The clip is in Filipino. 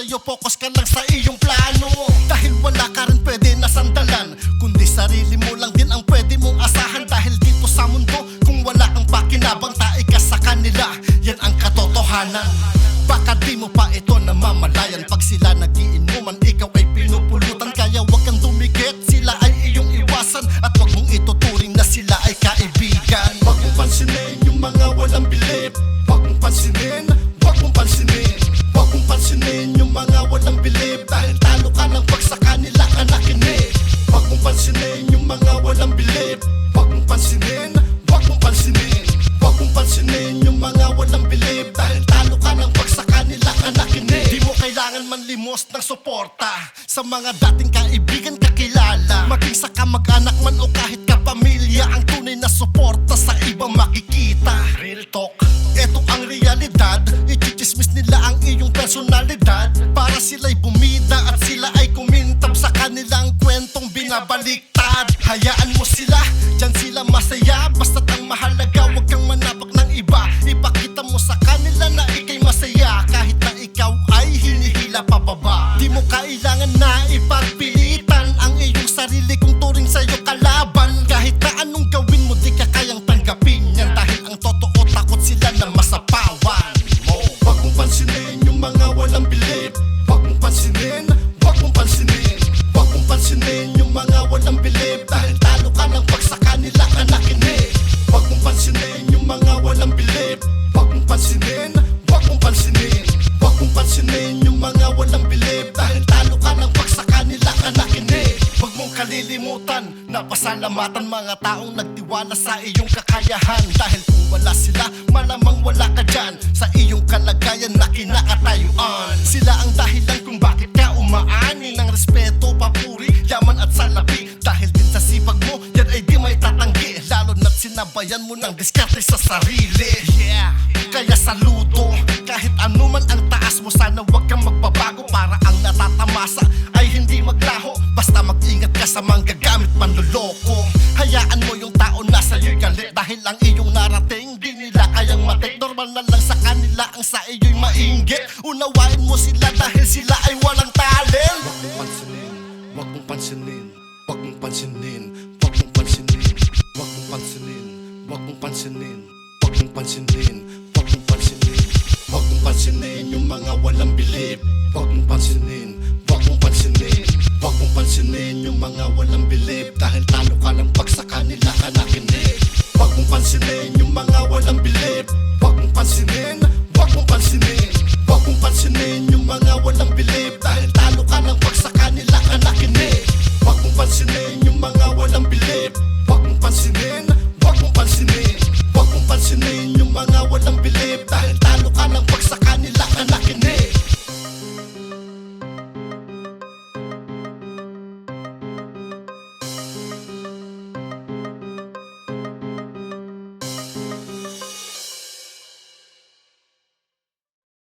sa'yo, focus ka lang sa iyong plano. Dahil wala ka rin pwede na sandalan, kundi sarili mo lang din ang pwede mong asahan. Dahil dito sa mundo, kung wala kang pakinabang, tae ka sa kanila, yan ang katotohanan. Baka di mo pa ito namamalayan, pag sila nagiinuman, ikaw ay pinupulutan. Kaya wag kang dumikit, sila ay iyong iwasan, at wag mong ituturing na sila ay kaibigan. Wag mong pansinin yung mga walang bilib, wag mong pansinin, wag mong pansinin. Wag mong pansinin yung mga walang bilib, dahil talo ka ng pag sa kanila ka nakinig. Wag mong pansinin yung mga walang bilib, wag mong pansinin, wag mong pansinin. Wag mong pansinin yung mga walang bilib, dahil talo ka ng pag sa kanila ka nakinig. Di mo kailangan manlimos ng suporta sa mga dating kaibigan kakilala, maging sa kamag-anak man o kahit kapamilya. Ang tunay na suporta sa iba makikita. Real talk, eto ang realidad. Ichichismis nila ang iyong personalidad para sila'y bumida at sila ay kumintab sa kanilang kwentong binabaliktad. Hayaan mo sila, dyan sila masaya, basta't ang mahalaga wag kang manabak ng iba. Ipakita mo sa kanila na ikay masaya, kahit na ikaw ay hinihila pababa. Di mo kailangan na ipagpilitan ang iyong sarili kung turing sa'yo kalaban. Kahit na anong gawin mo, di ka kayang tanggapin yan, dahil ang totoo takot sila na masapawan mo. Wag mong pansinin yung mga walang bilib, wag mong pansinin, wag mong pansinin. Wag mong pansinin yung mga walang bilib, dahil talo ka ng pag sa kanila ka nakinig. Wag mong pansinin yung mga walang bilib, wag mong pansinin, wag mong pansinin. Wag mong pansinin yung mga walang bilib, dahil talo ka ng pag sa kanila ka nakinig. Wag mong kalilimutan na pasalamatan mga taong nagtiwala sa iyong kakayahan, dahil kung wala sila, malamang wala ka dyan sa iyong kalagayan na kinakatayuan. Sila ang dahilan kung bakit ka umaani ng respeto, papuri, yaman at salapi. Dahil din sa sipag mo, yan ay di may tatanggi, lalo na't sinabayan mo ng diskarte sa sarili. Yeah, kaya saludo, kahit ano man ang taas mo, sana wag kang magbabago para ang natatamasa ay hindi maglaho. Basta mag-ingat ka sa manggagamit manloloko. Hayaan mo yung tao na sa'yo'y galit, dahil ang iyong narating di nila kayang matik. Normal na lang sa kanila ang sa iyo'y mainggit. Unawain mo sila dahil sila ay walang talent. Wag mong pansinin, wag mong pansinin, wag mong pansinin, wag mong pansinin, wag mong pansinin, wag mong pansinin, wag mong pansinin, wag mong pansinin yung mga walang bilib, wag mong pansinin.